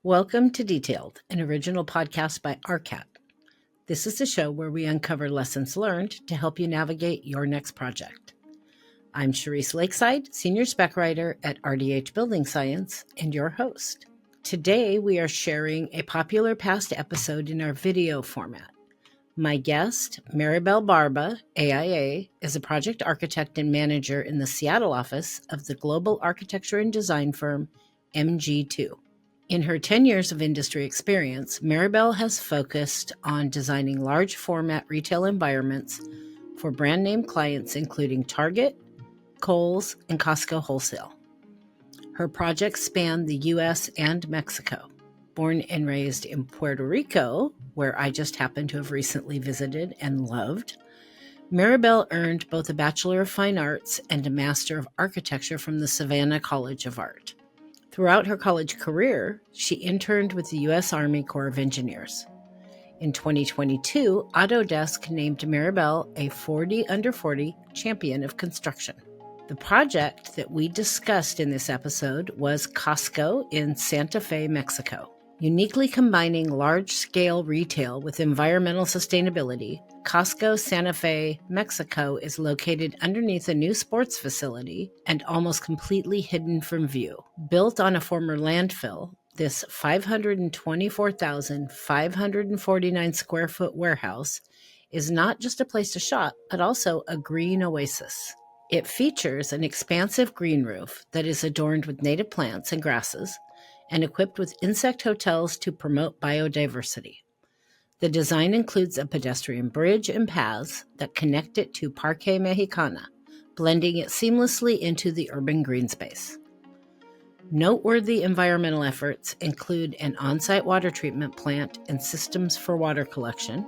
Welcome to Detailed, an original podcast by RCAT. This is the show where we uncover lessons learned to help you navigate your next project. I'm Cherise Lakeside, Senior Spec Writer at RDH Building Science, and your host. Today, we are sharing a popular past episode in our video format. My guest, Maribel Barba, AIA, is a project architect and manager in the Seattle office of the global architecture and design firm MG2. In her 10 years of industry experience, Maribel has focused on designing large format retail environments for brand name clients including Target, Kohl's, and Costco Wholesale. Her projects span the U.S. and Mexico. Born and raised in Puerto Rico, where I just happened to have recently visited and loved, Maribel earned both a Bachelor of Fine Arts and a Master of Architecture from the Savannah College of Art. Throughout her college career, she interned with the U.S. Army Corps of Engineers. In 2022, Autodesk named Maribel a 40 under 40 champion of construction. The project that we discussed in this episode was Costco in Santa Fe, Mexico. Uniquely combining large-scale retail with environmental sustainability, Costco Santa Fe, Mexico is located underneath a new sports facility and almost completely hidden from view. Built on a former landfill, this 524,549 square foot warehouse is not just a place to shop, but also a green oasis. It features an expansive green roof that is adorned with native plants and grasses, and equipped with insect hotels to promote biodiversity. The design includes a pedestrian bridge and paths that connect it to Parque Mexicana, blending it seamlessly into the urban green space. Noteworthy environmental efforts include an on-site water treatment plant and systems for water collection,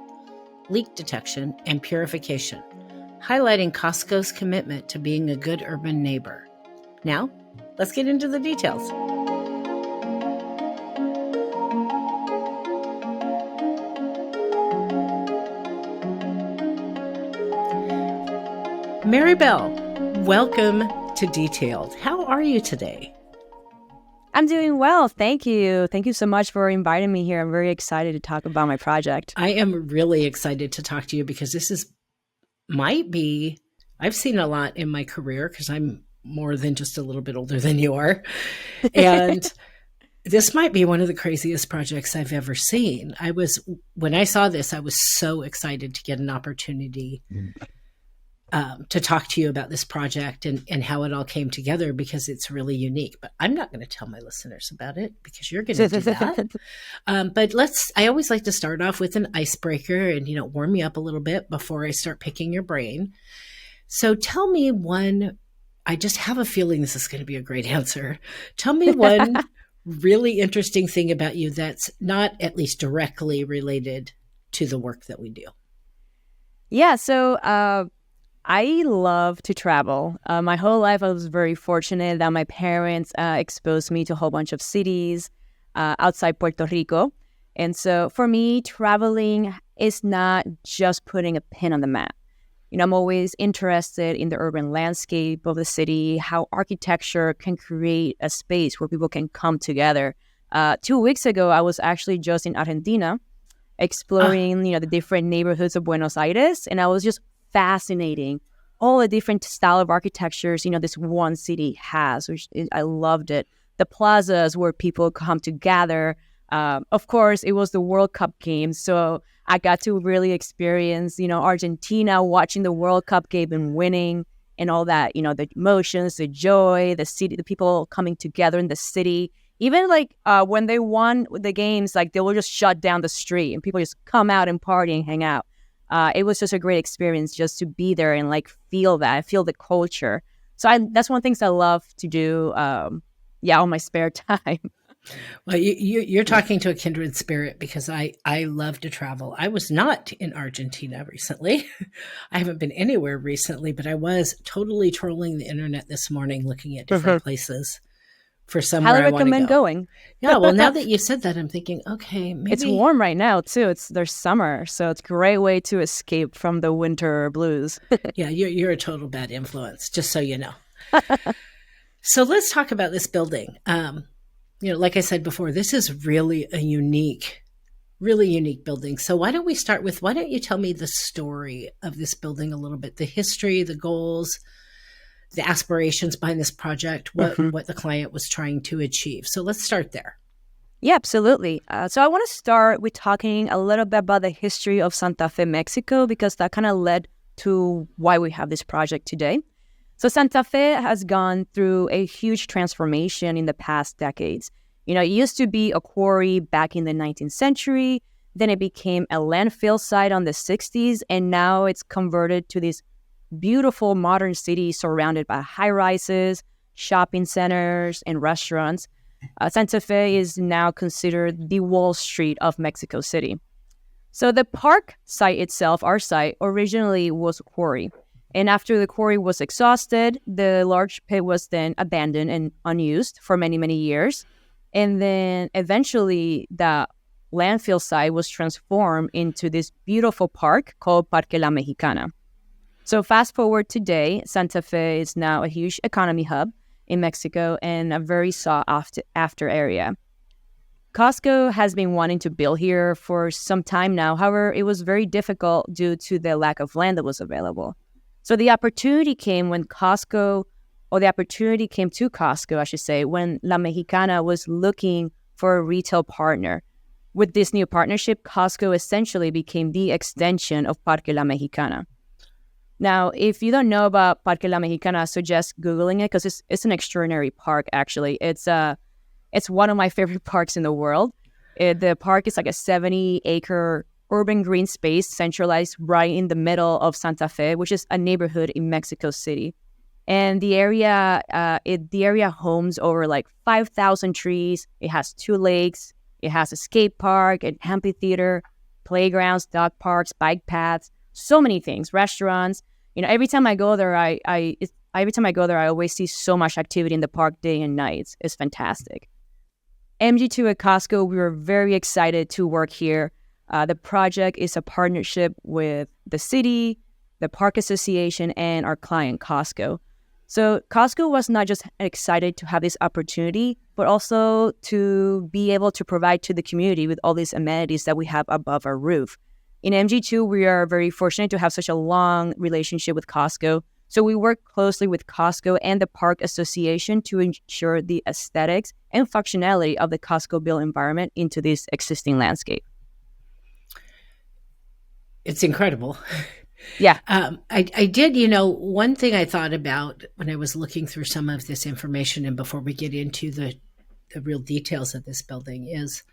leak detection, and purification, highlighting Costco's commitment to being a good urban neighbor. Now, let's get into the details. Maribel, welcome to Detailed. How are you today? I'm doing well. Thank you. Thank you so much for inviting me here. I'm very excited to talk about my project. I am really excited to talk to you because I've seen a lot in my career because I'm more than just a little bit older than you are. And this might be one of the craziest projects I've ever seen. When I saw this, I was so excited to get an opportunity to talk to you about this project and how it all came together because it's really unique. But I'm not going to tell my listeners about it because you're going to do that. But I always like to start off with an icebreaker and, warm you up a little bit before I start picking your brain. So tell me I just have a feeling this is going to be a great answer. Tell me one really interesting thing about you that's not at least directly related to the work that we do. Yeah. So, I love to travel. My whole life, I was very fortunate that my parents exposed me to a whole bunch of cities outside Puerto Rico. And so for me, traveling is not just putting a pin on the map. I'm always interested in the urban landscape of the city, how architecture can create a space where people can come together. 2 weeks ago, I was actually just in Argentina exploring, the different neighborhoods of Buenos Aires. And I was just fascinating all the different style of architectures this one city has, I loved it. The plazas where people come to gather. Of course, it was the World Cup game, so I got to really experience Argentina watching the World Cup game and winning and all that, the emotions, the joy, the city, the people coming together in the city. Even when they won the games, they will just shut down the street and people just come out and party and hang out. It was just a great experience just to be there and feel the culture. So that's one of the things I love to do, on my spare time. Well, you're talking to a kindred spirit because I love to travel. I was not in Argentina recently. I haven't been anywhere recently, but I was totally trolling the internet this morning looking at different places for somewhere I want to go. Highly recommend going. Yeah, well, now that you said that, I'm thinking, okay, maybe. It's warm right now, too. There's summer, so it's a great way to escape from the winter blues. Yeah, you're a total bad influence, just so you know. So let's talk about this building. Like I said before, this is really really unique building. So why don't you tell me the story of this building a little bit, the history, the goals, the aspirations behind this project, what the client was trying to achieve. So let's start there. Yeah, absolutely. So I want to start with talking a little bit about the history of Santa Fe, Mexico, because that kind of led to why we have this project today. So Santa Fe has gone through a huge transformation in the past decades. It used to be a quarry back in the 19th century, then it became a landfill site on the 60s, and now it's converted to this beautiful modern city surrounded by high-rises, shopping centers, and restaurants. Santa Fe is now considered the Wall Street of Mexico City. So the park site itself, our site, originally was a quarry. And after the quarry was exhausted, the large pit was then abandoned and unused for many, many years. And then eventually the landfill site was transformed into this beautiful park called Parque Mexicana. So fast forward today, Santa Fe is now a huge economy hub in Mexico and a very sought-after area. Costco has been wanting to build here for some time now. However, it was very difficult due to the lack of land that was available. So the opportunity came to Costco, I should say, when La Mexicana was looking for a retail partner. With this new partnership, Costco essentially became the extension of Parque La Mexicana. Now, if you don't know about Parque La Mexicana, I suggest Googling it because it's an extraordinary park, actually. It's one of my favorite parks in the world. The park is like a 70-acre urban green space centralized right in the middle of Santa Fe, which is a neighborhood in Mexico City. And the area homes over like 5,000 trees. It has 2 lakes. It has a skate park, an amphitheater, playgrounds, dog parks, bike paths, so many things, restaurants. Every time I go there, I always see so much activity in the park day and night. It's fantastic. MG2 at Costco, we were very excited to work here. The project is a partnership with the city, the Park Association, and our client, Costco. So Costco was not just excited to have this opportunity, but also to be able to provide to the community with all these amenities that we have above our roof. In MG2, we are very fortunate to have such a long relationship with Costco. So we work closely with Costco and the Park Association to ensure the aesthetics and functionality of the Costco-built environment into this existing landscape. It's incredible. Yeah. I did, one thing I thought about when I was looking through some of this information, and before we get into the real details of this building, is,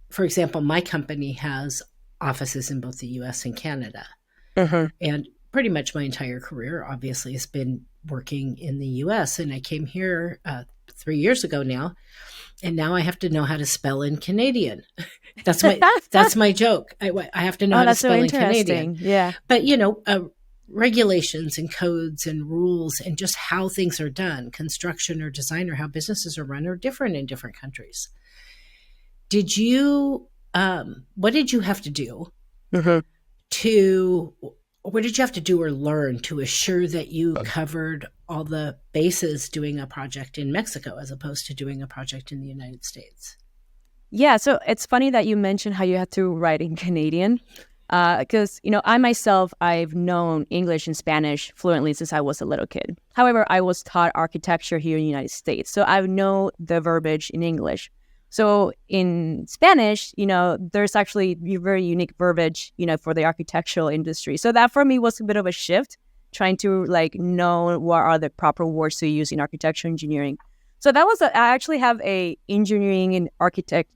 for example, my company has offices in both the U.S. and Canada. And pretty much my entire career, obviously, has been working in the U.S. And I came here 3 years ago now, and now I have to know how to spell in Canadian. That's my joke. I have to know how to spell in Canadian. Yeah. But regulations and codes and rules and just how things are done, construction or design, or how businesses are run, are different in different countries. What did you have to do what did you have to do or learn to assure that you covered all the bases doing a project in Mexico as opposed to doing a project in the United States? Yeah, so it's funny that you mentioned how you had to write in Canadian, because, I myself, I've known English and Spanish fluently since I was a little kid. However, I was taught architecture here in the United States, so I know the verbiage in English. So in Spanish, there's actually very unique verbiage, for the architectural industry. So that for me was a bit of a shift, trying to know what are the proper words to use in architecture engineering. So that was I actually have a engineering architects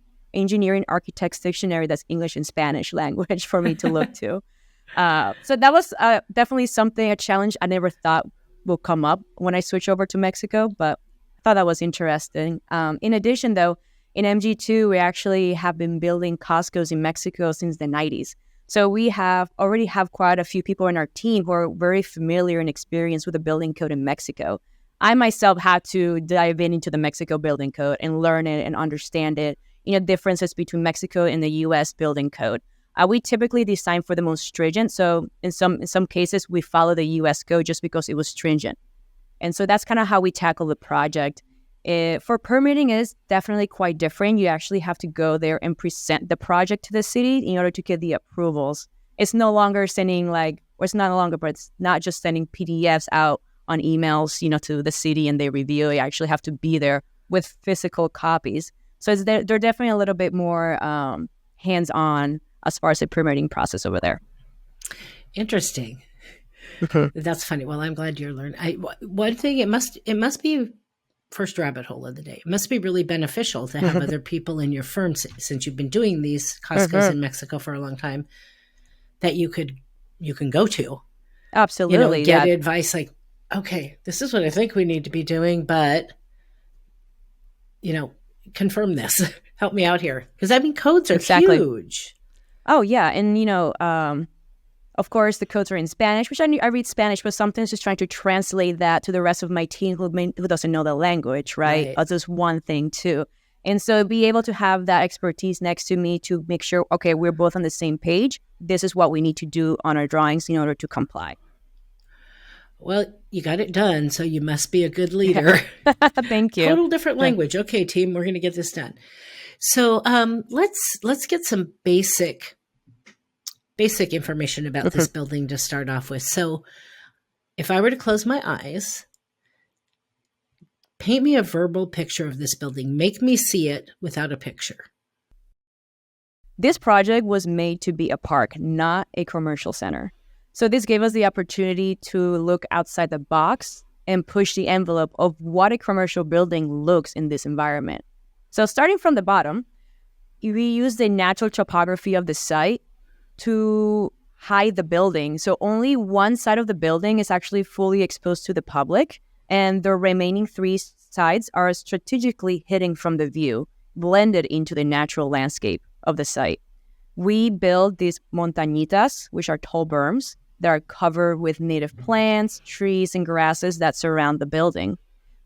dictionary that's English and Spanish language for me to look to. So that was definitely a challenge I never thought will come up when I switch over to Mexico, but I thought that was interesting. In addition, though, in MG2, we actually have been building Costcos in Mexico since the 90s. So we already have quite a few people in our team who are very familiar and experienced with the building code in Mexico. I myself had to dive into the Mexico building code and learn it and understand it, differences between Mexico and the U.S. building code. We typically design for the most stringent. So in some cases, we follow the U.S. code just because it was stringent. And so that's kind of how we tackle the project. For permitting, it is definitely quite different. You actually have to go there and present the project to the city in order to get the approvals. It's no longer sending but it's not just sending PDFs out on emails, to the city and they review. You actually have to be there with physical copies. So they're definitely a little bit more hands-on as far as the permitting process over there. Interesting. That's funny. Well, I'm glad you're learning. One thing, it must be first rabbit hole of the day. It must be really beneficial to have other people in your firm, since you've been doing these Costco's in Mexico for a long time, that you can go to. Absolutely. Get advice like, okay, this is what I think we need to be doing, but confirm this. Help me out here. Because codes are huge. Oh yeah. And of course, the codes are in Spanish, which I read Spanish, but sometimes just trying to translate that to the rest of my team who doesn't know the language, right? That's just one thing too. And so be able to have that expertise next to me to make sure, okay, we're both on the same page. This is what we need to do on our drawings in order to comply. Well, you got it done, so you must be a good leader. Thank you. Total different language. Okay, team, we're going to get this done. So let's get some basic information about this building to start off with. So if I were to close my eyes, paint me a verbal picture of this building. Make me see it without a picture. This project was made to be a park, not a commercial center. So this gave us the opportunity to look outside the box and push the envelope of what a commercial building looks in this environment. So starting from the bottom, we used the natural topography of the site to hide the building. So only one side of the building is actually fully exposed to the public, and the remaining three sides are strategically hidden from the view, blended into the natural landscape of the site. We build these montañitas, which are tall berms that are covered with native plants, trees, and grasses that surround the building.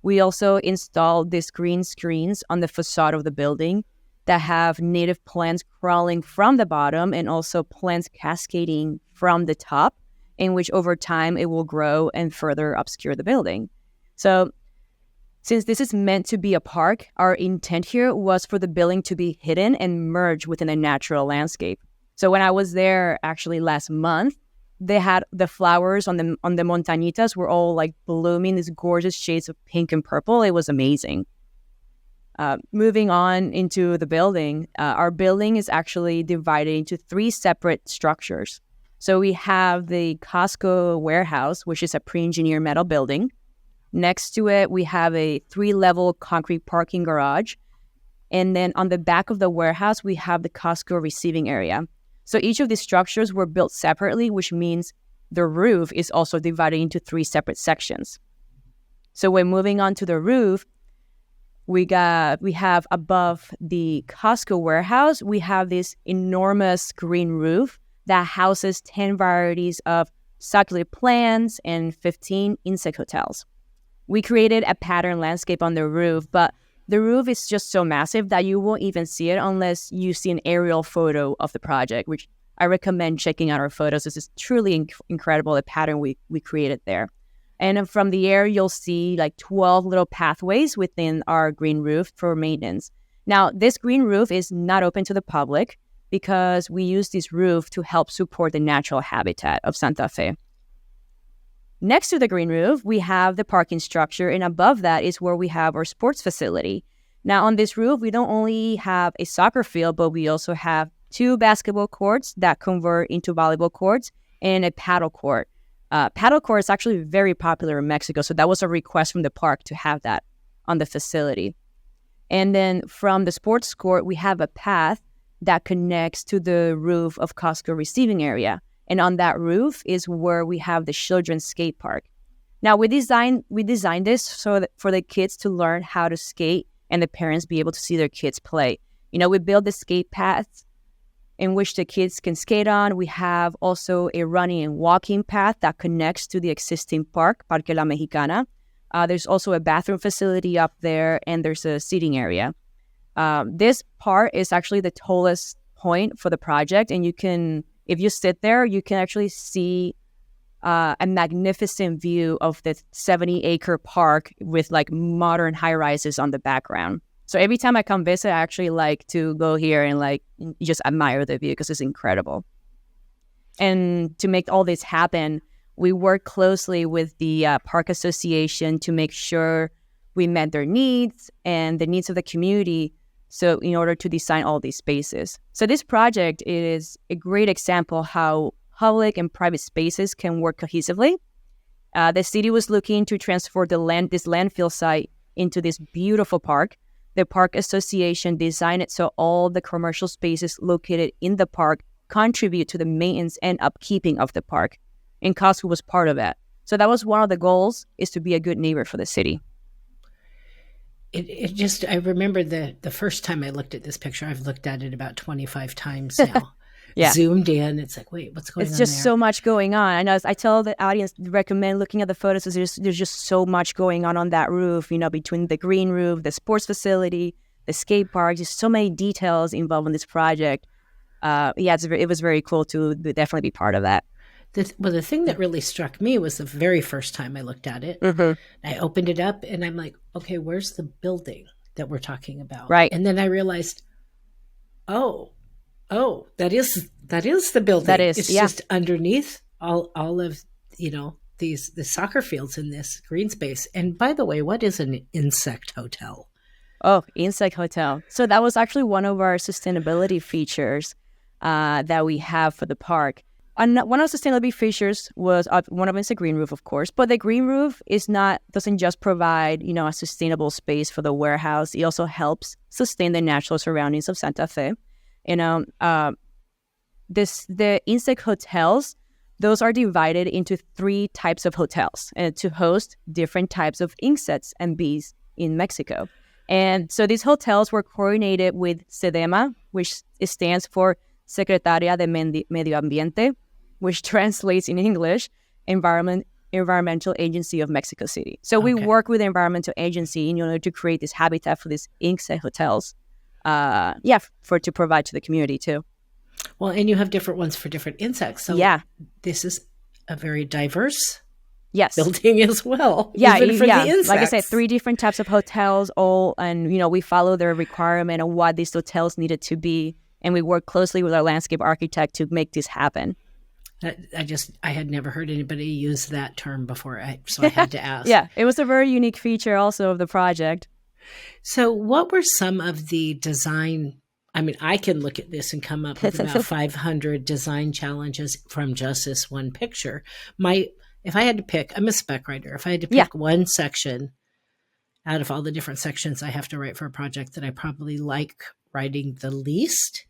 We also installed these green screens on the facade of the building that have native plants crawling from the bottom and also plants cascading from the top, in which over time it will grow and further obscure the building. So since this is meant to be a park, our intent here was for the building to be hidden and merge within a natural landscape. So when I was there actually last month, they had the flowers on the montañitas were all like blooming these gorgeous shades of pink and purple. It was amazing. Moving on into the building, our building is actually divided into three separate structures. So we have the Costco warehouse, which is a pre-engineered metal building. Next to it, we have a 3-level concrete parking garage. And then on the back of the warehouse, we have the Costco receiving area. So each of these structures were built separately, which means the roof is also divided into 3 separate sections. So when moving on to the roof, we have above the Costco warehouse, we have this enormous green roof that houses 10 varieties of succulent plants and 15 insect hotels. We created a pattern landscape on the roof, but the roof is just so massive that you won't even see it unless you see an aerial photo of the project, which I recommend checking out our photos. This is truly incredible, the pattern we created there. And from the air, you'll see like 12 little pathways within our green roof for maintenance. Now, this green roof is not open to the public because we use this roof to help support the natural habitat of Santa Fe. Next to the green roof, we have the parking structure, and above that is where we have our sports facility. Now, on this roof, we don't only have a soccer field, but we also have 2 basketball courts that convert into volleyball courts and a paddle court. Paddle court is actually very popular in Mexico, so that was a request from the park to have that on the facility. And then from the sports court, we have a path that connects to the roof of Costco receiving area. And on that roof is where we have the children's skate park. Now, we designed this so that for the kids to learn how to skate and the parents be able to see their kids play. You know, we build the skate paths in which the kids can skate on. We have also a running and walking path that connects to the existing park, Parque Mexicana. There's also a bathroom facility up there, and there's a seating area. This part is actually the tallest point for the project, and you can, if you sit there, you can actually see a magnificent view of the 70-acre park with like modern high-rises on the background. So every time I come visit, I actually like to go here and like just admire the view because it's incredible. And to make all this happen, we work closely with the Park Association to make sure we met their needs and the needs of the community. So in order to design all these spaces. So this project is a great example how public and private spaces can work cohesively. The city was looking to transform this landfill site into this beautiful park. The Park Association designed it so all the commercial spaces located in the park contribute to the maintenance and upkeeping of the park. And Costco was part of that. So that was one of the goals, is to be a good neighbor for the city. It just, I remember the first time I looked at this picture, I've looked at it about 25 times now. Yeah. Zoomed in, it's like, wait, what's going on It's just there? so much going on. And as I tell the audience, recommend looking at the photos. There's just so much going on that roof, between the green roof, the sports facility, the skate park, just so many details involved in this project. It was very cool to definitely be part of that. The thing that really struck me was the very first time I looked at it. Mm-hmm. I opened it up and I'm like, okay, where's the building that we're talking about? Right. And then I realized, oh, that is the building. That is, it's yeah. just underneath all of, the soccer fields in this green space. And by the way, what is an insect hotel? Oh, insect hotel. So that was actually one of our sustainability features that we have for the park. And one of the sustainability features was one of them is a green roof, of course, but the green roof doesn't just provide a sustainable space for the warehouse. It also helps sustain the natural surroundings of Santa Fe. The insect hotels, those are divided into 3 types of hotels to host different types of insects and bees in Mexico. And so these hotels were coordinated with SEDEMA, which stands for Secretaría de Medio Ambiente, which translates in English, Environmental Agency of Mexico City. So we work with the environmental agency in order to create this habitat for these insect hotels, to provide to the community too. Well, and you have different ones for different insects. So this is a very diverse building as well. Yeah, even for the insects. Like I said, 3 different types of hotels, and we follow their requirement of what these hotels needed to be, and we work closely with our landscape architect to make this happen. I had never heard anybody use that term before, so I had to ask. Yeah, it was a very unique feature also of the project. So what were some of the design, I can look at this and come up with about 500 design challenges from just this one picture. If I had to pick, I'm a spec writer, if I had to pick one section out of all the different sections I have to write for a project that I probably like writing the least,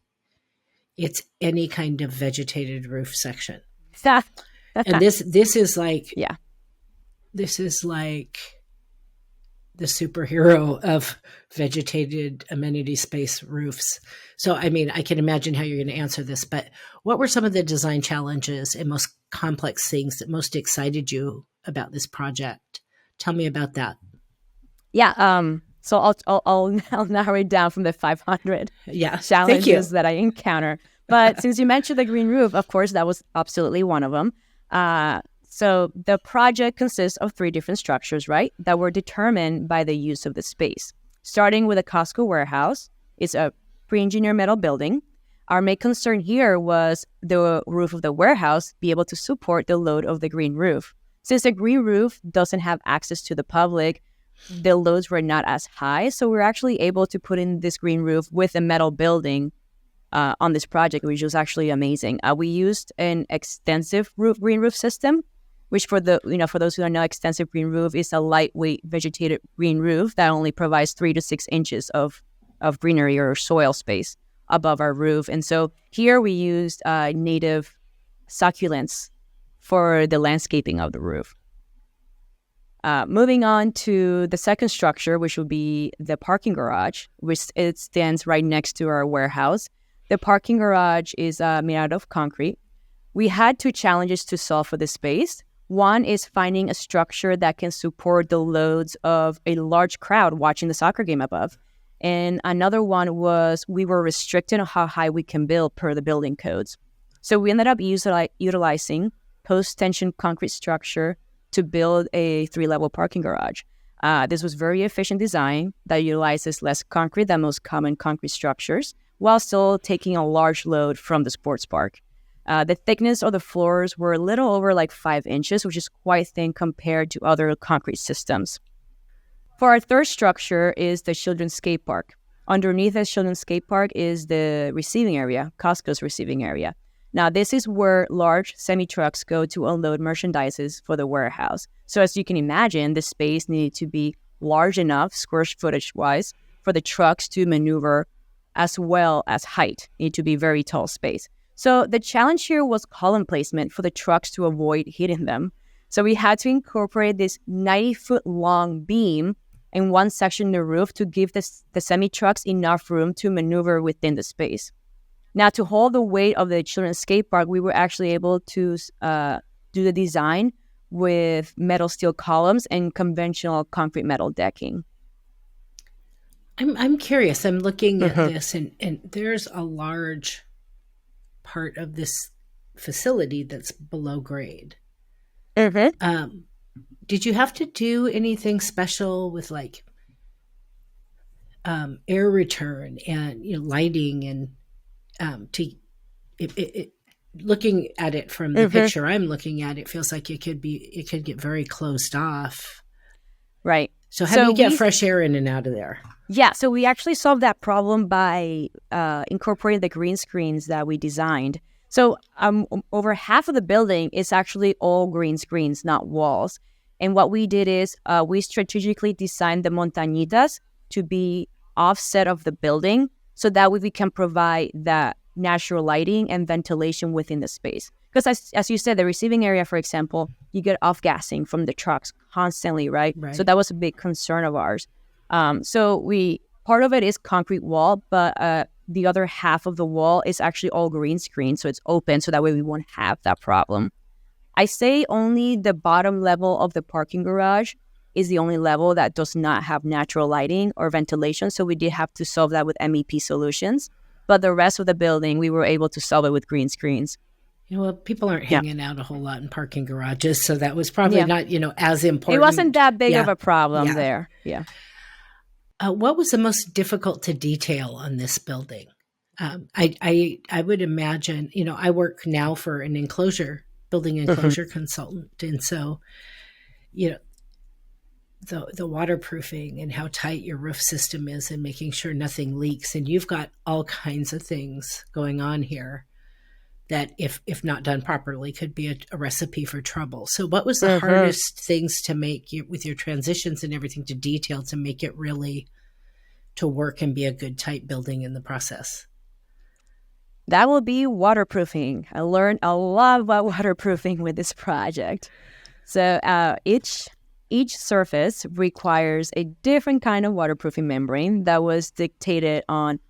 it's any kind of vegetated roof section. And this is like the superhero of vegetated amenity space roofs. So, I can imagine how you're going to answer this, but what were some of the design challenges and most complex things that most excited you about this project? Tell me about that. Yeah. So I'll narrow it down from the 500 challenges that I encounter. But since you mentioned the green roof, of course, that was absolutely one of them. So the project consists of 3 different structures, right, that were determined by the use of the space. Starting with a Costco warehouse, it's a pre-engineered metal building. Our main concern here was the roof of the warehouse be able to support the load of the green roof. Since the green roof doesn't have access to the public, the loads were not as high. So we're actually able to put in this green roof with a metal building on this project, which was actually amazing. We used an extensive green roof system, which for those who don't know, extensive green roof is a lightweight vegetated green roof that only provides 3 to 6 inches of greenery or soil space above our roof. And so here we used native succulents for the landscaping of the roof. Moving on to the second structure, which would be the parking garage, which it stands right next to our warehouse. The parking garage is made out of concrete. We had 2 challenges to solve for this space. One is finding a structure that can support the loads of a large crowd watching the soccer game above. And another one was we were restricted on how high we can build per the building codes. So we ended up utilizing post-tension concrete structure to build a 3-level parking garage. This was very efficient design that utilizes less concrete than most common concrete structures, while still taking a large load from the sports park. The thickness of the floors were a little over like 5 inches, which is quite thin compared to other concrete systems. For our third structure is the children's skate park. Underneath the children's skate park is the receiving area, Costco's receiving area. Now, this is where large semi-trucks go to unload merchandises for the warehouse. So as you can imagine, the space needed to be large enough, square footage-wise, for the trucks to maneuver, as well as height. Need to be very tall space. So the challenge here was column placement for the trucks to avoid hitting them. So we had to incorporate this 90-foot-long beam in one section of the roof to give the semi-trucks enough room to maneuver within the space. Now, to hold the weight of the children's skate park, we were actually able to do the design with metal steel columns and conventional concrete metal decking. I'm curious. I'm looking at this, and there's a large part of this facility that's below grade. Did you have to do anything special with like air return and lighting and looking at it from the picture I'm looking at, it feels like it could get very closed off. Right. So how do you get fresh air in and out of there? Yeah, so we actually solved that problem by incorporating the green screens that we designed. So over half of the building is actually all green screens, not walls. And what we did is we strategically designed the montañitas to be offset of the building, so that way we can provide that natural lighting and ventilation within the space. Because as you said, the receiving area, for example, you get off-gassing from the trucks constantly, right? So that was a big concern of ours. So part of it is concrete wall, but the other half of the wall is actually all green screen, so it's open, so that way we won't have that problem. I say only the bottom level of the parking garage is the only level that does not have natural lighting or ventilation, so we did have to solve that with MEP solutions. But the rest of the building, we were able to solve it with green screens. People aren't hanging out a whole lot in parking garages, so that was probably not, as important. It wasn't that big of a problem there. Yeah. What was the most difficult to detail on this building? I would imagine, I work now for an building enclosure consultant. And so, the waterproofing and how tight your roof system is and making sure nothing leaks. And you've got all kinds of things going on here that if not done properly could be a recipe for trouble. So what was the hardest things to make with your transitions and everything to detail to make it really to work and be a good tight building in the process? That will be waterproofing. I learned a lot about waterproofing with this project. So each surface requires a different kind of waterproofing membrane that was dictated on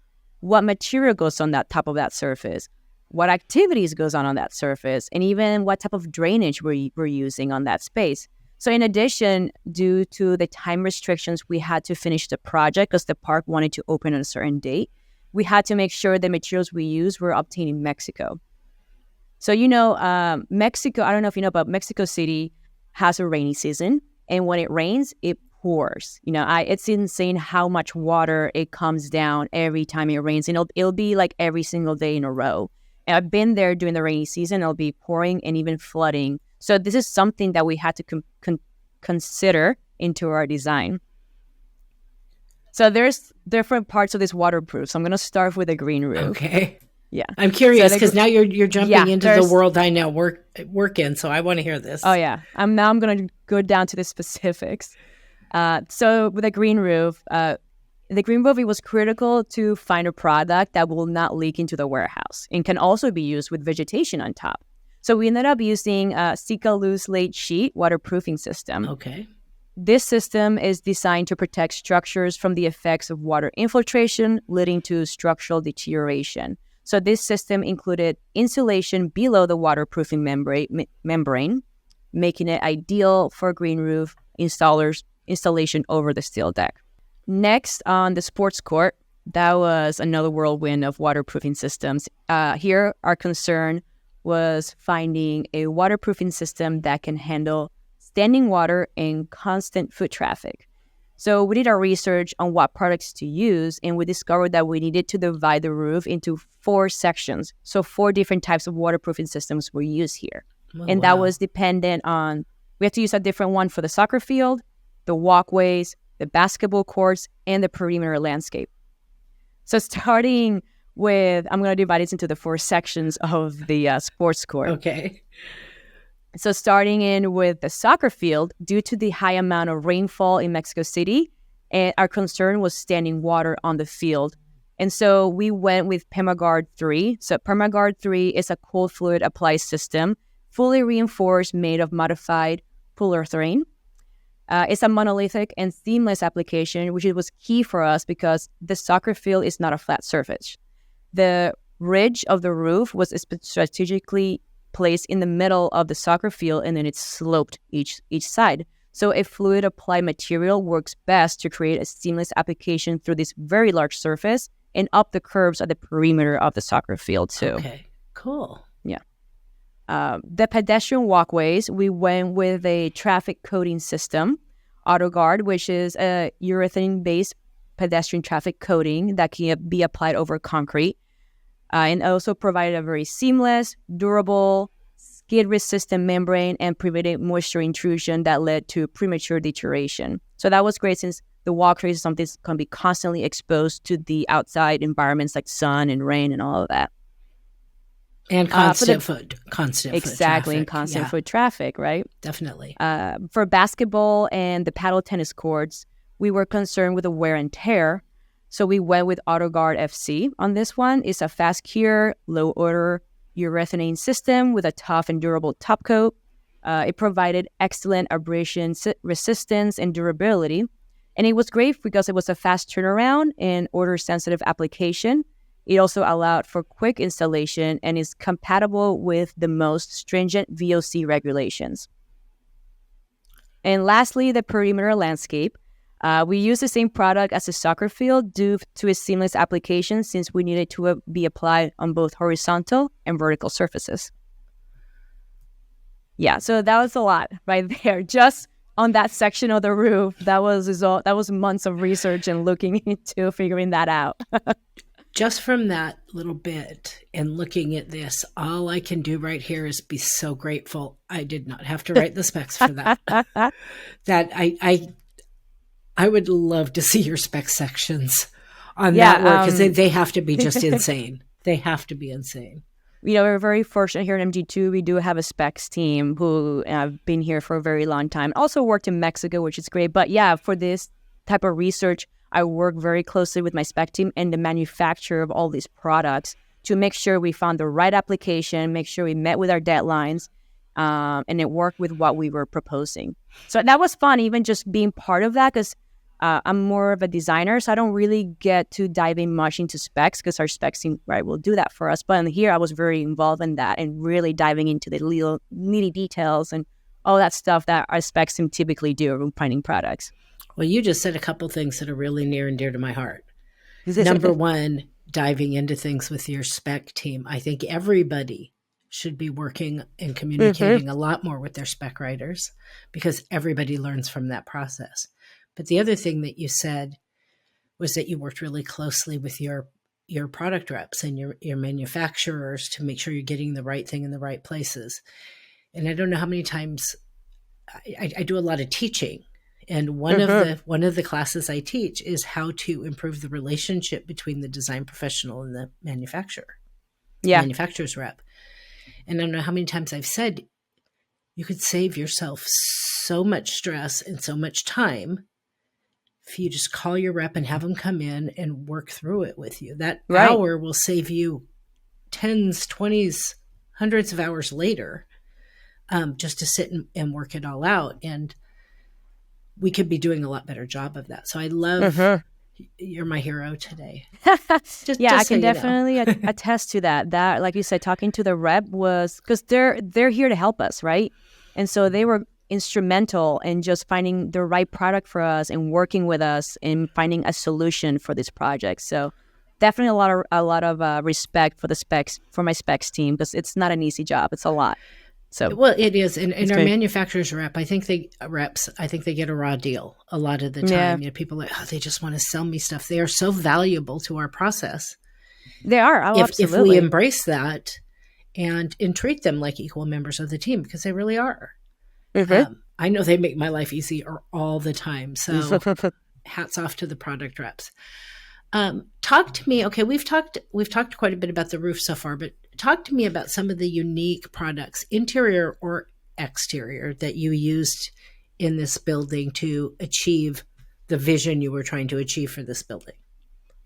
what material goes on that top of that surface, what activities goes on that surface, and even what type of drainage we're using on that space. So in addition, due to the time restrictions, we had to finish the project because the park wanted to open on a certain date. We had to make sure the materials we used were obtained in Mexico. So, Mexico, I don't know if you know, but Mexico City has a rainy season. And when it rains, it pours. It's insane how much water it comes down every time it rains. And it'll be like every single day in a row. And I've been there during the rainy season. It'll be pouring and even flooding. So this is something that we had to consider into our design. So there's different parts of this waterproof. So I'm going to start with the green roof. Okay. Yeah. I'm curious because now you're jumping into the world I now work in. So I want to hear this. Oh, yeah. I'm going to go down to the specifics. So with the green roof, it was critical to find a product that will not leak into the warehouse and can also be used with vegetation on top. So we ended up using a Sika loose laid sheet waterproofing system. Okay. This system is designed to protect structures from the effects of water infiltration, leading to structural deterioration. So this system included insulation below the waterproofing membrane, making it ideal for green roof installation over the steel deck. Next, on the sports court, that was another whirlwind of waterproofing systems. Here, our concern was finding a waterproofing system that can handle standing water and constant foot traffic. So we did our research on what products to use, and we discovered that we needed to divide the roof into 4 sections. So 4 different types of waterproofing systems were used here. And that was dependent on, we had to use a different one for the soccer field, the walkways, the basketball courts, and the perimeter landscape. So starting with, I'm going to divide it into the 4 sections of the sports court. Okay. So starting in with the soccer field, due to the high amount of rainfall in Mexico City, and our concern was standing water on the field. And so we went with PermaGuard 3. So PermaGuard 3 is a cold fluid apply system, fully reinforced, made of modified polyurethane. It's a monolithic and seamless application, which was key for us because the soccer field is not a flat surface. The ridge of the roof was strategically placed in the middle of the soccer field, and then it's sloped each side. So a fluid applied material works best to create a seamless application through this very large surface and up the curves at the perimeter of the soccer field too. Okay, cool. Yeah. The pedestrian walkways, we went with a traffic coating system, AutoGuard, which is a urethane-based pedestrian traffic coating that can be applied over concrete. And also provided a very seamless, durable, skid-resistant membrane and prevented moisture intrusion that led to premature deterioration. So that was great since the walkways is something that can be constantly exposed to the outside environments like sun and rain and all of that. And constant foot exactly, and constant foot traffic, right? Definitely. For basketball and the paddle tennis courts, we were concerned with the wear and tear. So we went with AutoGuard FC on this one. It's a fast cure, low odor urethane system with a tough and durable top coat. It provided excellent abrasion resistance and durability. And it was great because it was a fast turnaround and odor-sensitive application. It also allowed for quick installation and is compatible with the most stringent VOC regulations. And lastly, the perimeter landscape. We use the same product as the soccer field due to its seamless application since we needed to be applied on both horizontal and vertical surfaces. Yeah, so that was a lot right there. Just on that section of the roof, that was months of research and looking into figuring that out. Just from that little bit and looking at this, all I can do right here is be so grateful I did not have to write the specs for that. That I would love to see your spec sections on that work because they have to be just insane. They have to be insane. You know, we're very fortunate here at MG2. We do have a specs team who have been here for a very long time. Also worked in Mexico, which is great. But yeah, for this type of research, I work very closely with my spec team and the manufacturer of all these products to make sure we found the right application, make sure we met with our deadlines, and it worked with what we were proposing. So that was fun, even just being part of that, because I'm more of a designer, so I don't really get to dive in much into specs because our specs team will do that for us. But in here, I was very involved in that and really diving into the little nitty details and all that stuff that our specs team typically do when finding products. Well, you just said a couple things that are really near and dear to my heart. Number one, diving into things with your spec team. I think everybody should be working and communicating a lot more with their spec writers because everybody learns from that process. But the other thing that you said was that you worked really closely with your product reps and your manufacturers to make sure you're getting the right thing in the right places. And I don't know how many times I do a lot of teaching. And one of the classes I teach is how to improve the relationship between the design professional and the manufacturer, manufacturer's rep. And I don't know how many times I've said you could save yourself so much stress and so much time if you just call your rep and have them come in and work through it with you. That hour will save you tens, 20s, hundreds of hours later just to sit and work it all out. And we could be doing a lot better job of that. So I love, you're my hero today. Just I so can definitely attest to that. That, like you said, talking to the rep was, because they're here to help us, right? And so they were instrumental in just finding the right product for us and working with us and finding a solution for this project. So definitely a lot of respect for the specs for my specs team, because it's not an easy job. It's a lot. So Well, it is, and it's our great. manufacturers rep. I think they get a raw deal a lot of the Yeah, time. People are like, oh, they just want to sell me stuff. They are so valuable to our process. they are. Oh, If we absolutely. embrace that and treat them like equal members of the team, because they really are. Mhm. I know they make my life easier all the time. So hats off to the product reps. Talk to me. Okay, we've talked quite a bit about the roof so far, but talk to me about some of the unique products, interior or exterior, that you used in this building to achieve the vision you were trying to achieve for this building.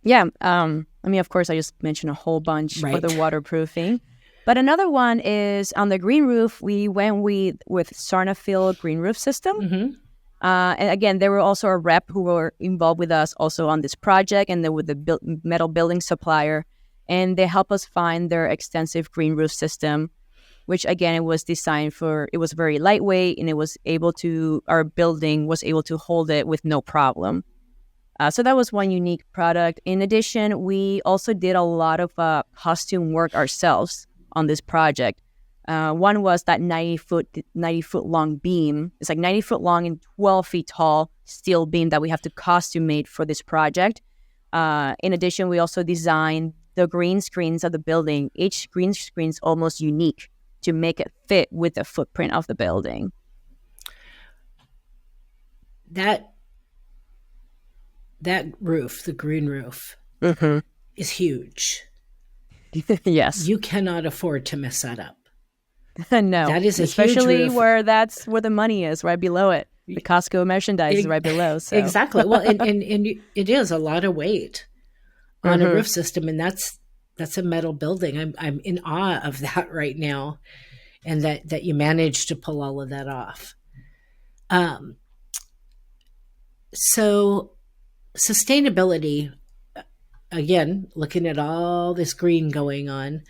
Yeah. I mean, of course, I just mentioned a whole bunch for the Right. waterproofing. But another one is on the green roof, we went with Santa Fe green roof system. Mm-hmm. And again, there were also a rep who were involved with us also on this project, and then with the metal building supplier. And they helped us find their extensive green roof system, which again, it was designed it was very lightweight, and our building was able to hold it with no problem. So that was one unique product. In addition, we also did a lot of costume work ourselves on this project. One was that 90 foot long beam. It's like 90 foot long and 12 feet tall steel beam that we have to costume made for this project. In addition, we also designed the green screens of the building. Each green screen is almost unique to make it fit with the footprint of the building. That roof, the green roof, is huge. Yes. You cannot afford to mess that up. No. That is especially huge roof. where that's where the money is, right below it. The Costco merchandise is right below. So. Exactly. Well, and it is a lot of weight on a roof system, and that's a metal building. I'm in awe of that right now, and that you managed to pull all of that off. So sustainability, again, looking at all this green going on,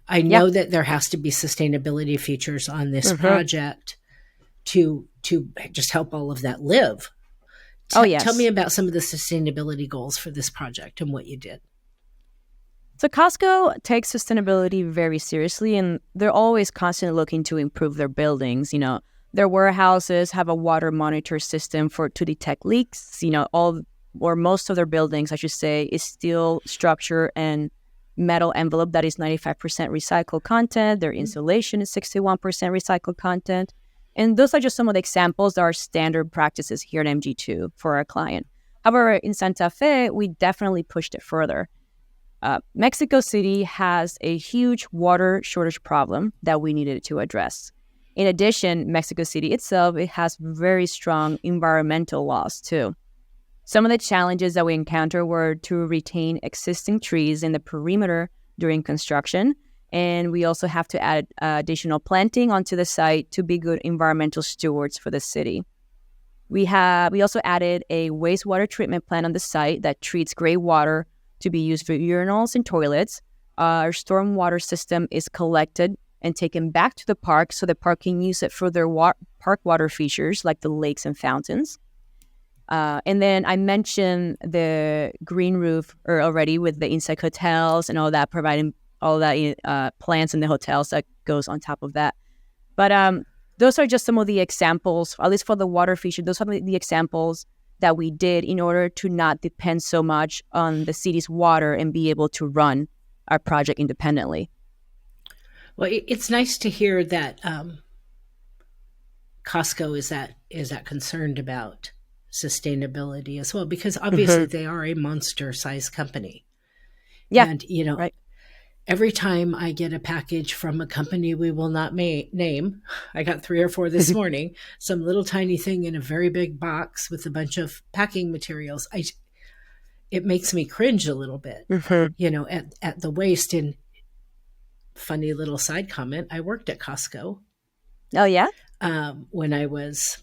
I know that there has to be sustainability features on this project to just help all of that live. Yes. Tell me about some of the sustainability goals for this project and what you did. So Costco takes sustainability very seriously, and they're always constantly looking to improve their buildings. You know, their warehouses have a water monitor system to detect leaks. You know, most of their buildings, I should say, is steel structure and metal envelope that is 95% recycled content. Their insulation is 61% recycled content. And those are just some of the examples that are standard practices here at MG2 for our client. However, in Santa Fe, we definitely pushed it further. Mexico City has a huge water shortage problem that we needed to address. In addition, Mexico City itself, it has very strong environmental laws too. Some of the challenges that we encountered were to retain existing trees in the perimeter during construction, and we also have to add additional planting onto the site to be good environmental stewards for the city. We also added a wastewater treatment plant on the site that treats gray water to be used for urinals and toilets. Our stormwater system is collected and taken back to the park so the park can use it for their park water features like the lakes and fountains. And then I mentioned the green roof already with the insect hotels and all that, providing all that plants in the hotels that goes on top of that. But those are just some of the examples, at least for the water feature. Those are the examples that we did in order to not depend so much on the city's water and be able to run our project independently. Well, it's nice to hear that Costco is that concerned about sustainability as well, because obviously they are a monster-sized company. Yeah, and right. Every time I get a package from a company we will not name, I got 3 or 4 this morning, some little tiny thing in a very big box with a bunch of packing materials. It makes me cringe a little bit, at the waste. And funny little side comment, I worked at Costco. Oh, yeah? When I was,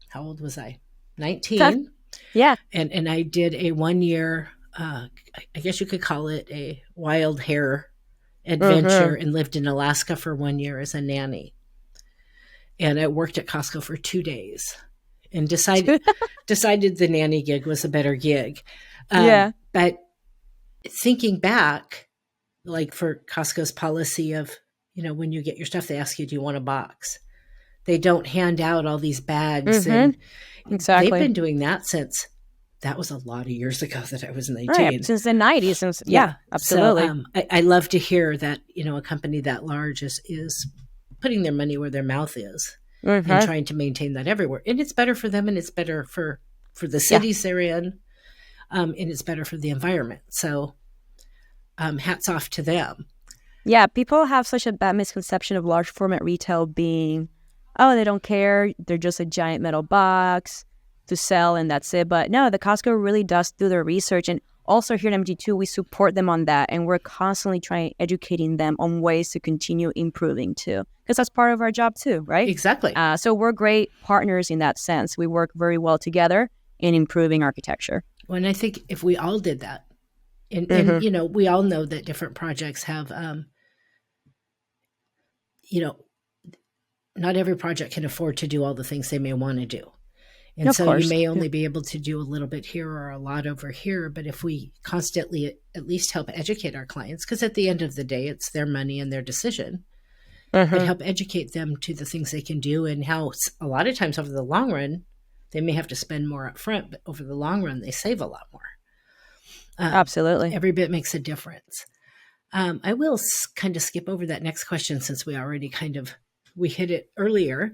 how old was I? 19. Yeah. And I did a 1 year, I guess you could call it a wild hair adventure, and lived in Alaska for 1 year as a nanny. And I worked at Costco for 2 days and decided the nanny gig was a better gig. But thinking back, like for Costco's policy of, when you get your stuff, they ask you, do you want a box? They don't hand out all these bags. And they've Exactly. been doing that since, that was a lot of years ago that I was 19. Right, since the 90s. Yeah, absolutely. So I love to hear that, a company that large is putting their money where their mouth is and trying to maintain that everywhere. And it's better for them, and it's better for the cities they're in, and it's better for the environment. So hats off to them. Yeah, people have such a bad misconception of large format retail being, oh, they don't care, they're just a giant metal box to sell and that's it. But no, the Costco really does do their research. And also here at MG2, we support them on that. And we're constantly educating them on ways to continue improving too. Because that's part of our job too, right? Exactly. So we're great partners in that sense. We work very well together in improving architecture. Well, and I think if we all did that, and we all know that different projects have, not every project can afford to do all the things they may want to do. And Of so course. you may only be able to do a little bit here or a lot over here. But if we constantly at least help educate our clients, because at the end of the day, it's their money and their decision, but help educate them to the things they can do and how a lot of times over the long run, they may have to spend more up front, but over the long run, they save a lot more. Absolutely. Every bit makes a difference. I will kind of skip over that next question since we already we hit it earlier.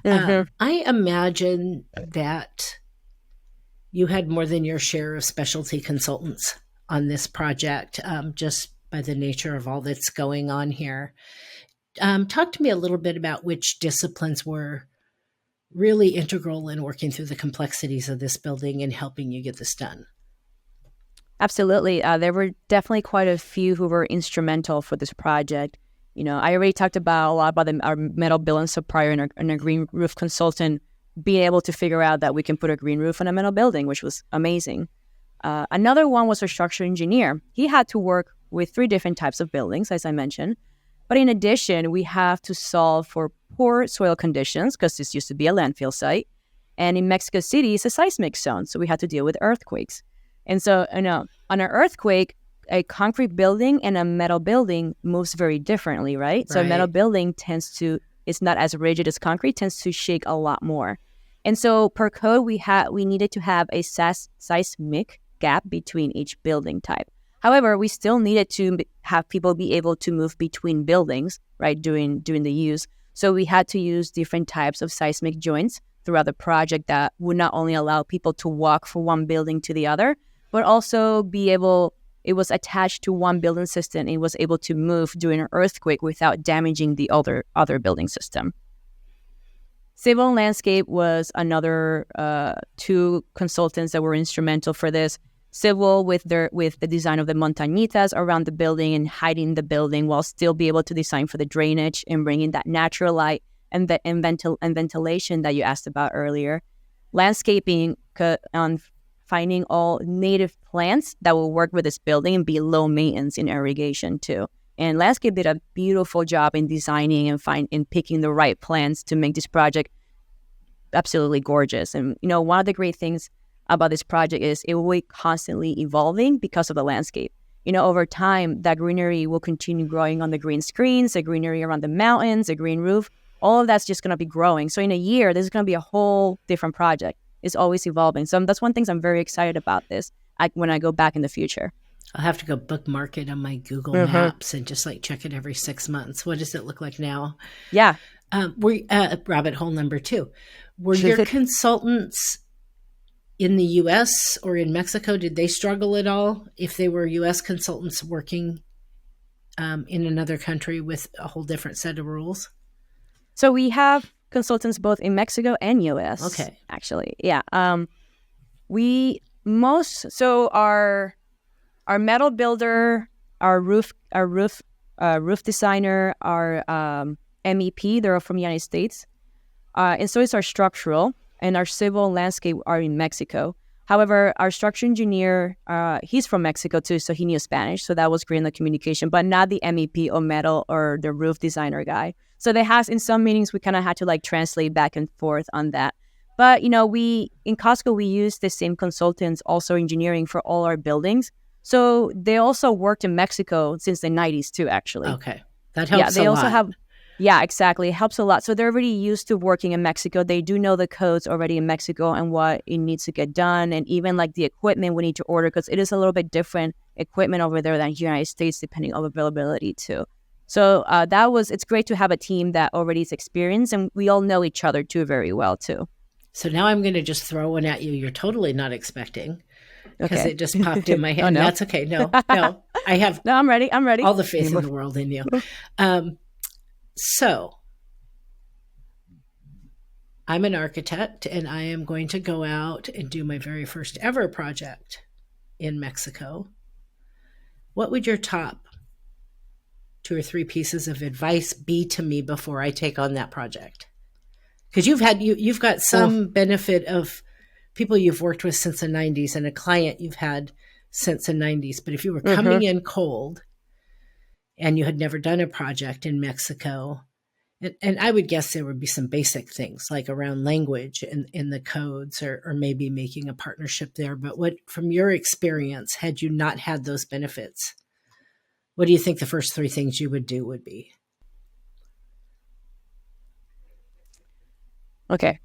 I imagine that you had more than your share of specialty consultants on this project, just by the nature of all that's going on here. Talk to me a little bit about which disciplines were really integral in working through the complexities of this building and helping you get this done. Absolutely. There were definitely quite a few who were instrumental for this project. I already talked a lot about our metal building supplier and our green roof consultant being able to figure out that we can put a green roof on a metal building, which was amazing. Another one was our structural engineer. He had to work with 3 different types of buildings, as I mentioned. But in addition, we have to solve for poor soil conditions because this used to be a landfill site. And in Mexico City, it's a seismic zone, so we had to deal with earthquakes. And so, on an earthquake, a concrete building and a metal building moves very differently, right? So a metal building it's not as rigid as concrete, tends to shake a lot more. And so per code, we needed to have a seismic gap between each building type. However, we still needed to have people be able to move between buildings, right, during the use. So we had to use different types of seismic joints throughout the project that would not only allow people to walk from one building to the other, but also it was attached to one building system. It was able to move during an earthquake without damaging the other building system. Civil and landscape was another 2 consultants that were instrumental for this. Civil with the design of the montañitas around the building and hiding the building while still be able to design for the drainage and bringing that natural light and ventilation that you asked about earlier. Landscaping on finding all native plants that will work with this building and be low maintenance in irrigation too. And landscape did a beautiful job in designing and picking the right plants to make this project absolutely gorgeous. And one of the great things about this project is it will be constantly evolving because of the landscape. Over time, that greenery will continue growing on the green screens, the greenery around the mountains, the green roof. All of that's just going to be growing. So in a year, this is going to be a whole different project. It's always evolving. So that's one thing I'm very excited about this when I go back in the future. I'll have to go bookmark it on my Google Maps and just check it every 6 months. What does it look like now? Yeah. Rabbit hole number 2. Were your consultants in the U.S. or in Mexico? Did they struggle at all if they were U.S. consultants working in another country with a whole different set of rules? So we have consultants both in Mexico and U.S. Okay. Actually, yeah. Our metal builder, our roof designer, our MEP, they're from the United States, and so is our structural, and our civil and landscape are in Mexico. However, our structural engineer, he's from Mexico too, so he knew Spanish, so that was great in the communication, but not the MEP or metal or the roof designer guy. So in some meetings, we kind of had to translate back and forth on that. But, in Costco, we use the same consultants, also engineering for all our buildings. So they also worked in Mexico since the 90s too, actually. Okay. That helps they a also lot. have, yeah, exactly. It helps a lot. So they're already used to working in Mexico. They do know the codes already in Mexico and what it needs to get done. And even like the equipment we need to order, because it is a little bit different equipment over there than the United States, depending on availability too. So it's great to have a team that already is experienced, and we all know each other too very well too. So now I'm going to just throw one at you you're totally not expecting, because Okay. it just popped in my head. Oh, no? That's okay. No, I have No, I'm ready. all the faith in the world in you. So I'm an architect, and I am going to go out and do my very first ever project in Mexico. What would your top 2 or 3 pieces of advice be to me before I take on that project? Because you've got some benefit of people you've worked with since the 90s and a client you've had since the 90s. But if you were coming in cold and you had never done a project in Mexico, and I would guess there would be some basic things like around language and in the codes, or maybe making a partnership there. But what, from your experience, had you not had those benefits, what do you think the first 3 things you would do would be? Okay.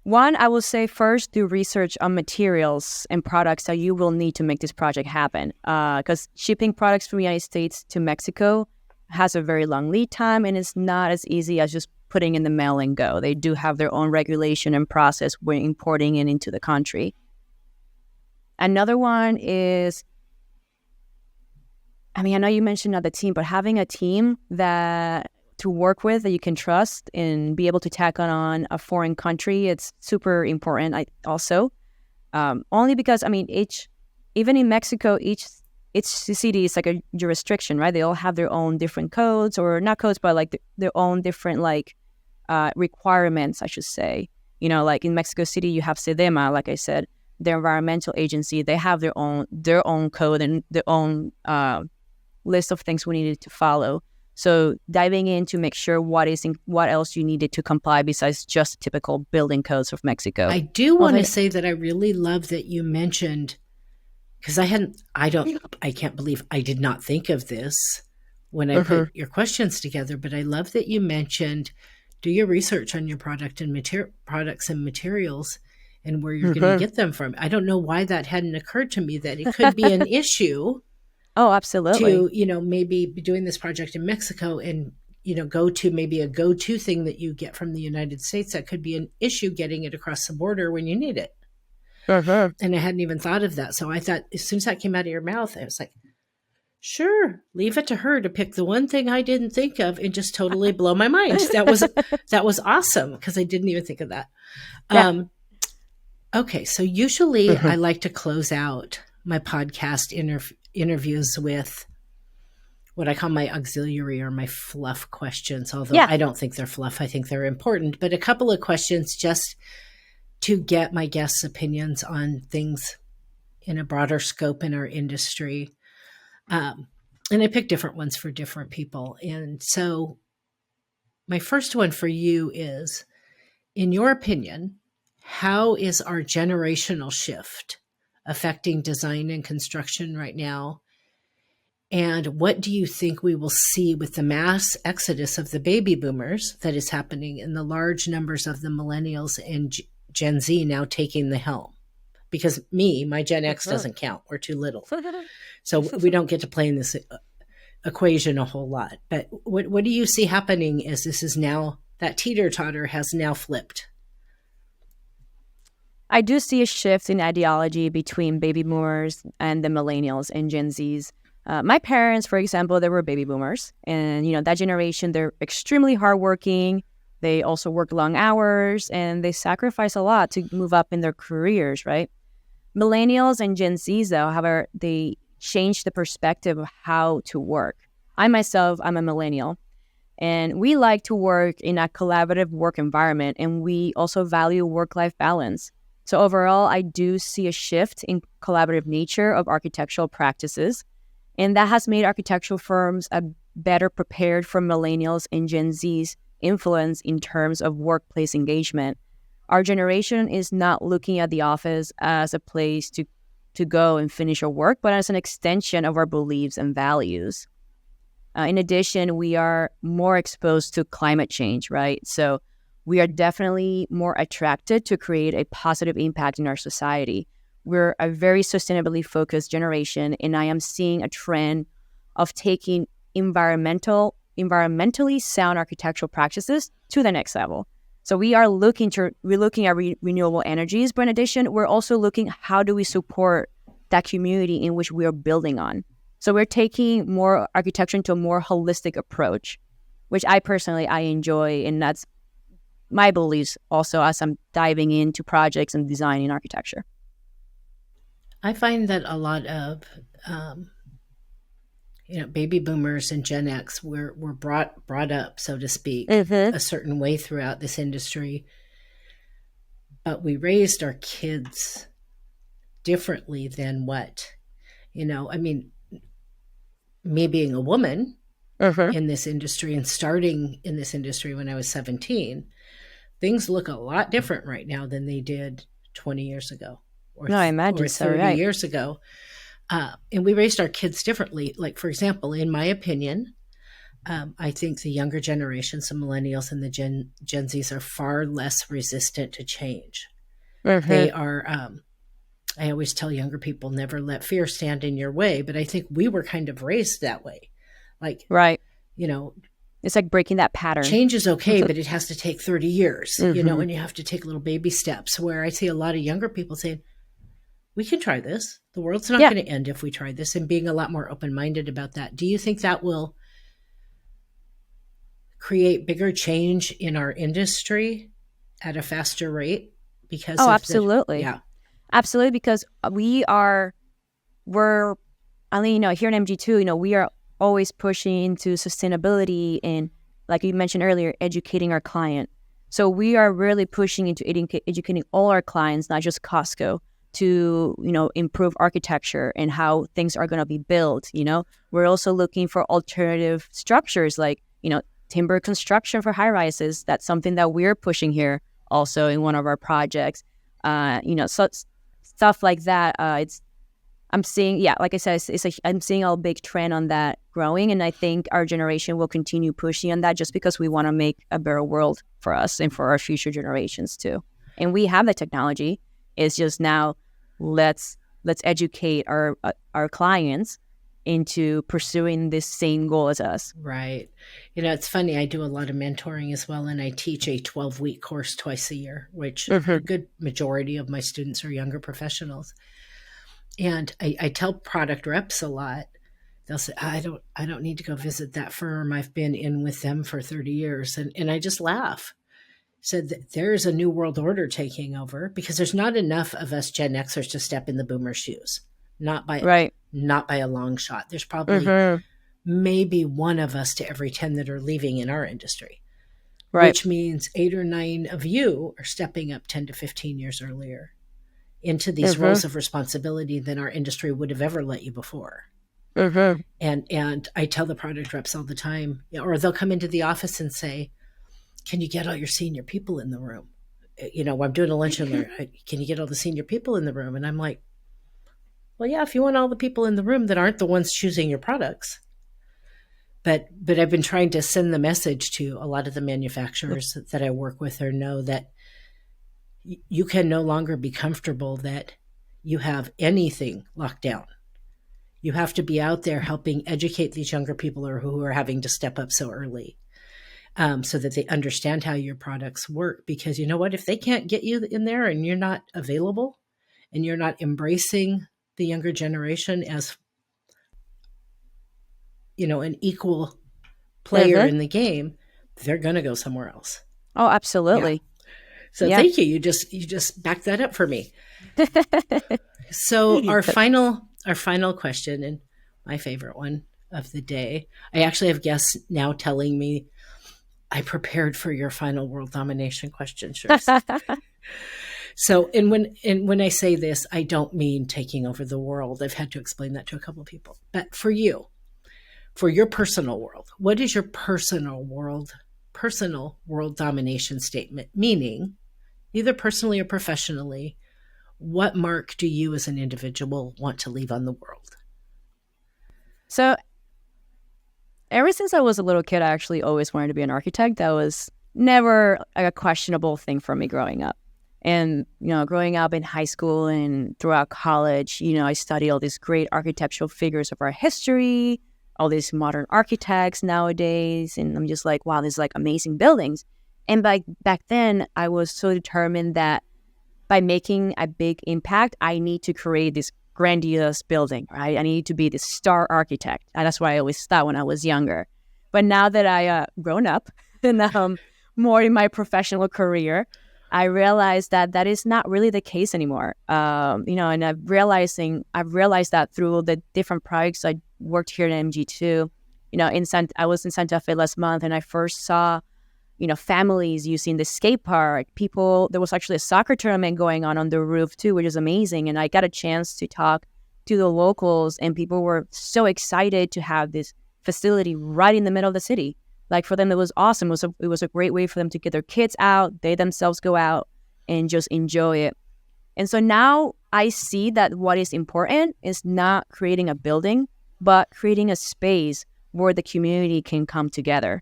One, I will say first, do research on materials and products that you will need to make this project happen. Because shipping products from the United States to Mexico has a very long lead time, and it's not as easy as just putting in the mail and go. They do have their own regulation and process when importing it into the country. Another one is, I know you mentioned not the team, but having a team that to work with that you can trust and be able to tackle on a foreign country, it's super important. Only because even in Mexico, each city is like a jurisdiction, right? They all have their own different codes, or not codes, but like their own different requirements, I should say. Like in Mexico City, you have SEDEMA, like I said, their environmental agency. They have their own code and their own list of things we needed to follow. So diving in to make sure what else you needed to comply besides just typical building codes of Mexico. I do want to say that I really love that you mentioned, because I can't believe I did not think of this when I put your questions together, but I love that you mentioned do your research on your product and products and materials and where you're going to get them from. I don't know why that hadn't occurred to me, that it could be an issue. Oh, absolutely. To, maybe be doing this project in Mexico and, go to maybe a go-to thing that you get from the United States. That could be an issue getting it across the border when you need it. And I hadn't even thought of that. So I thought, as soon as that came out of your mouth, I was like, sure, leave it to her to pick the one thing I didn't think of and just totally blow my mind. That was awesome, because I didn't even think of that. Yeah. Okay. So usually I like to close out my podcast interviews with what I call my auxiliary or my fluff questions, although I don't think they're fluff. I think they're important, but a couple of questions just to get my guests' opinions on things in a broader scope in our industry. And I picked different ones for different people. And so my first one for you is, in your opinion, how is our generational shift affecting design and construction right now? And what do you think we will see with the mass exodus of the baby boomers that is happening, and the large numbers of the millennials and Gen Z now taking the helm? Because my Gen X doesn't count. We're too little. So we don't get to play in this equation a whole lot. But what do you see happening as this is now, that teeter-totter has now flipped? I do see a shift in ideology between baby boomers and the millennials and Gen Zs. My parents, for example, they were baby boomers. And, that generation, they're extremely hardworking. They also work long hours, and they sacrifice a lot to move up in their careers, right? Millennials and Gen Zs, though, however, they changed the perspective of how to work. I'm a millennial, and we like to work in a collaborative work environment, and we also value work-life balance. So overall, I do see a shift in collaborative nature of architectural practices, and that has made architectural firms better prepared for millennials and Gen Z's influence in terms of workplace engagement. Our generation is not looking at the office as a place to to go and finish our work, but as an extension of our beliefs and values. In addition, we are more exposed to climate change, right? So we are definitely more attracted to create a positive impact in our society. We're a very sustainably focused generation, and I am seeing a trend of taking environmentally sound architectural practices to the next level. So we're looking at renewable energies, but in addition, we're also looking how do we support that community in which we are building on. So we're taking more architecture into a more holistic approach, which I enjoy, and that's my beliefs also as I'm diving into projects and designing architecture. I find that a lot of baby boomers and Gen X were brought up, so to speak, a certain way throughout this industry, but we raised our kids differently than what, me being a woman in this industry and starting in this industry when I was 17, things look a lot different right now than they did 20 years ago or 30 years ago. And we raised our kids differently. Like, for example, in my opinion, I think the younger generations, the millennials and the Gen Zs, are far less resistant to change. They are, I always tell younger people, never let fear stand in your way. But I think we were kind of raised that way. Like, right. It's like breaking that pattern. Change is okay, but it has to take 30 years, and you have to take little baby steps, where I see a lot of younger people saying, we can try this. The world's not going to end if we try this, and being a lot more open-minded about that. Do you think that will create bigger change in our industry at a faster rate? Because absolutely. Absolutely, because we're here in MG2, we are always pushing into sustainability and, like you mentioned earlier, educating our client. So we are really pushing into educating all our clients, not just Costco, to, improve architecture and how things are going to be built. We're also looking for alternative structures like, timber construction for high rises. That's something that we're pushing here also in one of our projects. So stuff like that. I'm seeing, like I said, I'm seeing a big trend on that growing. And I think our generation will continue pushing on that just because we want to make a better world for us and for our future generations too. And we have the technology. It's just now let's educate our clients into pursuing this same goal as us. Right. It's funny. I do a lot of mentoring as well, and I teach a 12-week course twice a year, which a good majority of my students are younger professionals. And I tell product reps a lot. They'll say, I don't need to go visit that firm. I've been in with them for 30 years. And I just laugh. Said that there's a new world order taking over because there's not enough of us Gen Xers to step in the boomer shoes. Not by a long shot. There's probably maybe one of us to every 10 that are leaving in our industry, which means 8 or 9 of you are stepping up 10 to 15 years earlier into these roles of responsibility than our industry would have ever let you before. And I tell the product reps all the time, or they'll come into the office and say, can you get all your senior people in the room? I'm doing a lunch and learn. Can you get all the senior people in the room? And I'm like, well, yeah, if you want all the people in the room that aren't the ones choosing your products. But I've been trying to send the message to a lot of the manufacturers that I work with or know that you can no longer be comfortable that you have anything locked down. You have to be out there helping educate these younger people who are having to step up so early. So that they understand how your products work. Because you know what? If they can't get you in there and you're not available and you're not embracing the younger generation as, an equal player in the game, they're going to go somewhere else. Oh, absolutely. Yeah. So thank you. You just backed that up for me. So our final question, and my favorite one of the day, I actually have guests now telling me, I prepared for your final world domination question, Cherise. So, and when I say this, I don't mean taking over the world. I've had to explain that to a couple of people. But for you, for your personal world, what is your personal world domination statement? Meaning, either personally or professionally, what mark do you as an individual want to leave on the world? So ever since I was a little kid, I actually always wanted to be an architect. That was never a questionable thing for me growing up. And, growing up in high school and throughout college, I studied all these great architectural figures of our history, all these modern architects nowadays. And I'm just like, wow, these like amazing buildings. And back then, I was so determined that by making a big impact, I need to create this grandiose building, right? I need to be this star architect. And that's what I always thought when I was younger. But now that I grown up and more in my professional career, I realized that is not really the case anymore. And I've realized that through the different projects I worked here at MG2. I was in Santa Fe last month, and I first saw, families using the skate park. There was actually a soccer tournament going on the roof too, which is amazing. And I got a chance to talk to the locals, and people were so excited to have this facility right in the middle of the city. Like for them, it was awesome. It was a great way for them to get their kids out. They themselves go out and just enjoy it. And so now I see that what is important is not creating a building, but creating a space where the community can come together.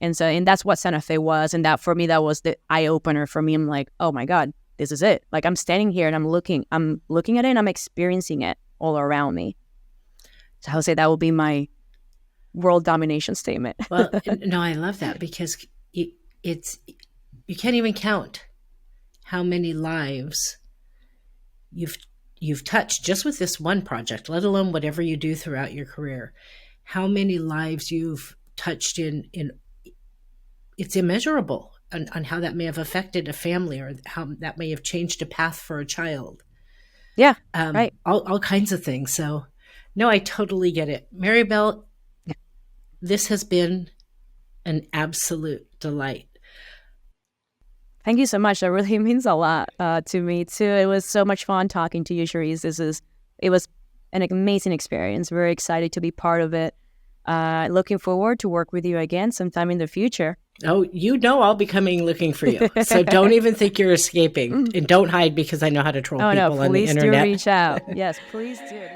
And that's what Santa Fe was. And that for me, that was the eye opener for me. I'm like, oh my God, this is it. Like I'm standing here and I'm looking at it and I'm experiencing it all around me. So I would say that will be my world domination statement. Well, no, I love that because you can't even count how many lives you've touched just with this one project, let alone whatever you do throughout your career. How many lives you've touched in it's immeasurable on how that may have affected a family or how that may have changed a path for a child. Yeah, right. All kinds of things. So, no, I totally get it. Maribel, this has been an absolute delight. Thank you so much. That really means a lot to me too. It was so much fun talking to you, Cherise. It was an amazing experience. Very excited to be part of it. Looking forward to work with you again sometime in the future. Oh, I'll be coming looking for you. So don't even think you're escaping. And don't hide because I know how to troll people on the internet. Please do reach out. Yes, please do.